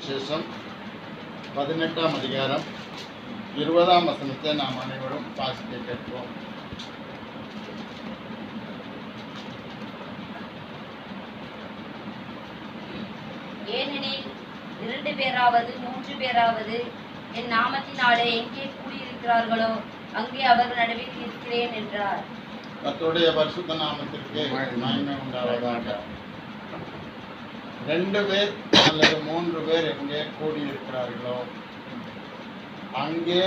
சுவிசேஷம் 18ஆம் அதிகாரம் 20ஆம் வசனத்தை நாம் அனைவரும் வாசிக்க கேட்போம். ஏனெனில் 2 பேராவது 3 பேராவது என் நாமத்தினாலே எங்கே கூடியிருக்கிறார்களோ அங்கே அவர்கள் நடுவில் இருக்கிறேன் என்றார். கர்த்தருடைய பரிசுத்த நாமத்திற்கு மகிமை உண்டாவதாக. 2 பேர் அல்லது 3 பேர் எங்கே கூடியிருக்கிறார்களோ அங்கே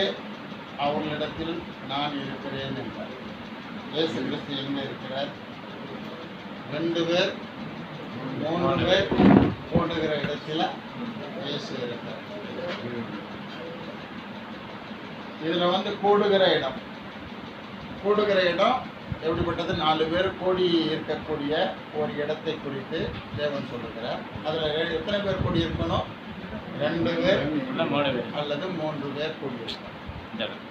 அவர்களிடத்தில் நான் இருக்கிறேன் என்றார். இயேசு கிறிஸ்து எங்கே இருக்கிறார்? 2 பேர் 3 பேர் கூடுகிற இடத்துல இயேசு இருக்கிறார். இதுல கூடுகிற இடம் எப்படிப்பட்டது? 4 பேர் கூடி இருக்கக்கூடிய ஒரு இடத்தை குறித்து தேவன் சொல்லுகிறார். அதுல எத்தனை பேர் கூடி இருக்கணும்? 2 பேர் அல்லது 3 பேர் கூடி இருக்கணும்.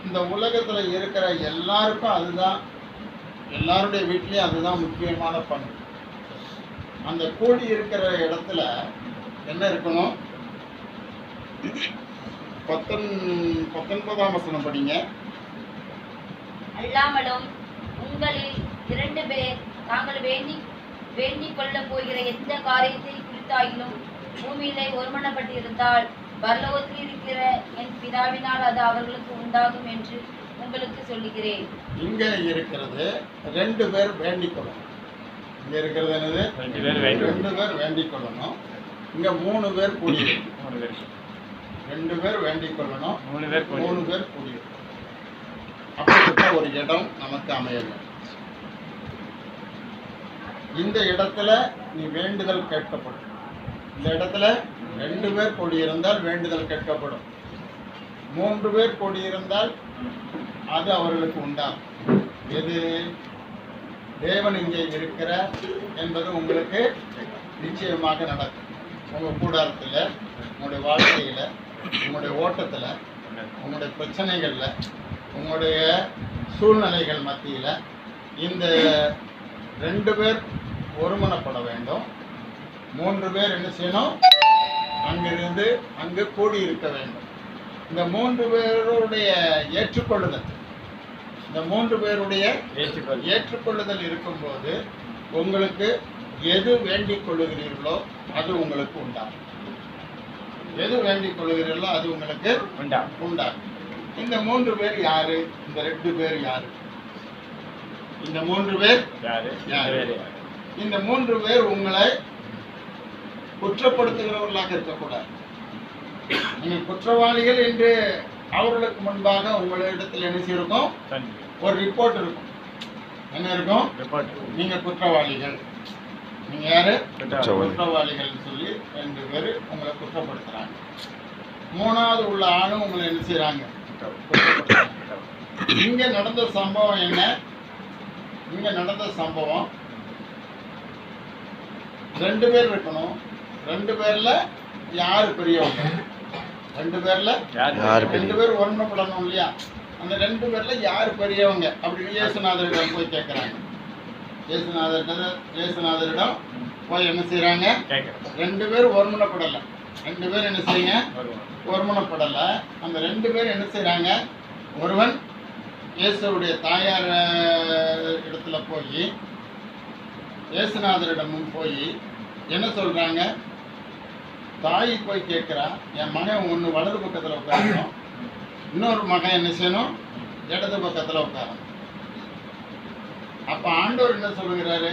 இந்த உலகத்துல இருக்கிற எல்லாருக்கும் அதுதான், எல்லாருடைய வீட்லயும் அதுதான் முக்கியமான பங்கு. அந்த கூடி இருக்கிற இடத்துல என்ன இருக்கணும்? 19ஆம் வசனம் படிங்க. அல்லாமலும் உங்களில் 2 பேர் தாங்கள் வேண்டிக் கொள்ள போகிற எந்த காரியத்தை குறித்தாயிலும் பூமியிலே ஒருமனப்பட்டிருந்தால் பரலோகத்தில் இருக்கிற என் பிதாவினால் அது அவர்களுக்கு உண்டாகும் என்று உங்களுக்கு சொல்லுகிறேன். இங்க இருக்கிறது 2 பேர் வேண்டிக் கொள்ளணும். இங்க இருக்கிறது என்னது? 2 பேர் வேண்டிக் கொள்ளணும். இங்க 3 பேர் கூடியிருக்கணும். 2 பேர் வேண்டிக் கொள்ளணும், 3 பேர் கூடியிருக்கணும். அப்படிப்பட்ட ஒரு இடம் நமக்கு அமையல. இந்த இடத்துல நீ வேண்டுதல் கேட்கப்படும். இந்த இடத்துல 2 பேர் கூடியிருந்தால் வேண்டுதல் கேட்கப்படும். 3 பேர் கூடியிருந்தால் அது அவர்களுக்கு உண்டாகும். எது? தேவன் இங்கே இருக்கிறார் என்பது உங்களுக்கு நிச்சயமாக நடக்கும். உங்கள் கூடாரத்தில், உங்களுடைய வாழ்க்கையில், உங்களுடைய ஓட்டத்தில், உங்களுடைய பிரச்சனைகளில், உங்களுடைய சூழ்நிலைகள் மத்தியில் இந்த 2 பேர் ஒருமனப்பட வேண்டும். 3 பேர் என்ன செய்யணும்? அங்கிருந்து அங்கு கூடி இருக்க வேண்டும். இந்த 3 பேருடைய ஏற்றுக்கொள்ளுதல், இந்த 3 பேருடைய ஏற்றுக்கொள்ளுதல் இருக்கும்போது உங்களுக்கு எது வேண்டிக் கொள்ளுகிறீர்களோ அது உங்களுக்கு உண்டாகும். எது வேண்டிக் கொள்ளுகிறீர்களோ அது உங்களுக்கு உண்டாகும். இந்த 3 பேர் யாரு? இந்த 2 பேர் யாரு? இந்த 3 பேர் யாரு? இந்த 3 பேர் உங்களை குற்றப்படுத்துகிறவர்களாக இருக்கக்கூடாது. நீங்கள் குற்றவாளிகள் என்று அவர்களுக்கு முன்பாக உங்களிடத்தில் என்ன இருக்கும்? ஒரு ரிப்போர்ட் இருக்கும். என்ன இருக்கும்? நீங்க குற்றவாளிகள், நீங்க யாரு? குற்றவாளிகள் சொல்லி 2 பேர் உங்களை குற்றப்படுத்துறாங்க. 3வது உள்ள ஆளும் உங்களை என்ன செய்யறாங்க? இங்க நடந்த சம்பவம் என்ன? இங்க நடந்த சம்பவம் 2 பேர் இருக்கணும். 2 பேர்ல யாரு பெரியவங்க? 2 பேர்ல 2 பேர் ஒன்றுபடணும் இல்லையா? அந்த 2 பேர்ல யாரு பெரியவங்க அப்படின்னு இயேசுநாதரிடம் போய் கேட்கிறாங்க. இயேசுநாதரிடம் போய் என்ன செய்யறாங்க? 2 பேர் ஒருமனப்படலை. 2 பேர் என்ன செய்யுங்க? ஒருமனப்படலை. அந்த 2 பேர் என்ன செய்யறாங்க? ஒருவன் இயேசுடைய தாயார் இடத்துல போய் இயேசுநாதரிடமும் போய் என்ன சொல்றாங்க? தாய் போய் கேட்கிறா, என் மகன் ஒன்று வலது பக்கத்தில் உட்காரணும், இன்னொரு மகன் என்ன செய்யணும்? இடது பக்கத்தில் உட்காரணும். அப்ப ஆண்டவர் என்ன சொல்லுகிறாரு?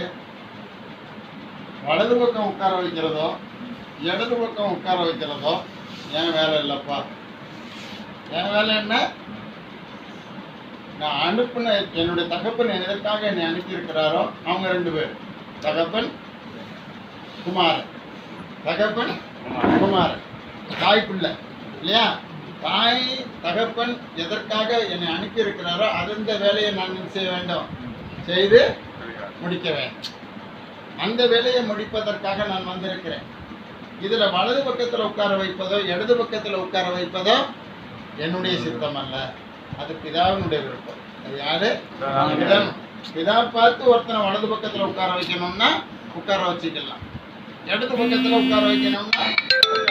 வலது பக்கம் உட்கார வைக்கிறதோ இடது பக்கம் உட்கார வைக்கிறதோ என் வேலை இல்லப்பா. என் வேலை என்ன? நான் அனுப்பின என்னுடைய தகப்பன் எதற்காக என்னை அனுப்பி இருக்கிறாரோ அவங்க 2 பேர், தகப்பன் குமாரன், தகப்பன் குமாரன், தாய் பிள்ளை இல்லையா? தாய் தகப்பன் எதற்காக என்னை அனுப்பி இருக்கிறாரோ அந்த வேலையை நான் செய்ய வேண்டும், செய்து முடிக்க வேண்டும். அந்த வேலையை முடிப்பதற்காக நான் வந்திருக்கிறேன். இதுல வலது பக்கத்தில் உட்கார வைப்பதோ இடது பக்கத்தில் உட்கார வைப்பதோ என்னுடைய சித்தம் அல்ல, அது பிதாவினுடைய விருப்பம். அது யாரு? பிதா பார்த்து ஒருத்தனை வலது பக்கத்தில் உட்கார வைக்கணும்னா உட்கார வச்சுக்கலாம், இடது பக்கத்தில் உட்கார வைக்கணும்னா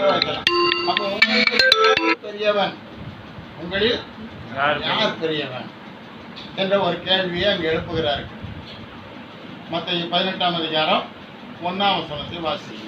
வைக்கலாம். அப்போ உங்களில் யார் பெரியவன், உங்களில் யார் பெரியவன் என்ற ஒரு கேள்வியை அங்கு எழுப்புகிறார்கள். மத்தேயு 18ஆம் அதிகாரம் 1ஆம் வசனத்தை வாசி.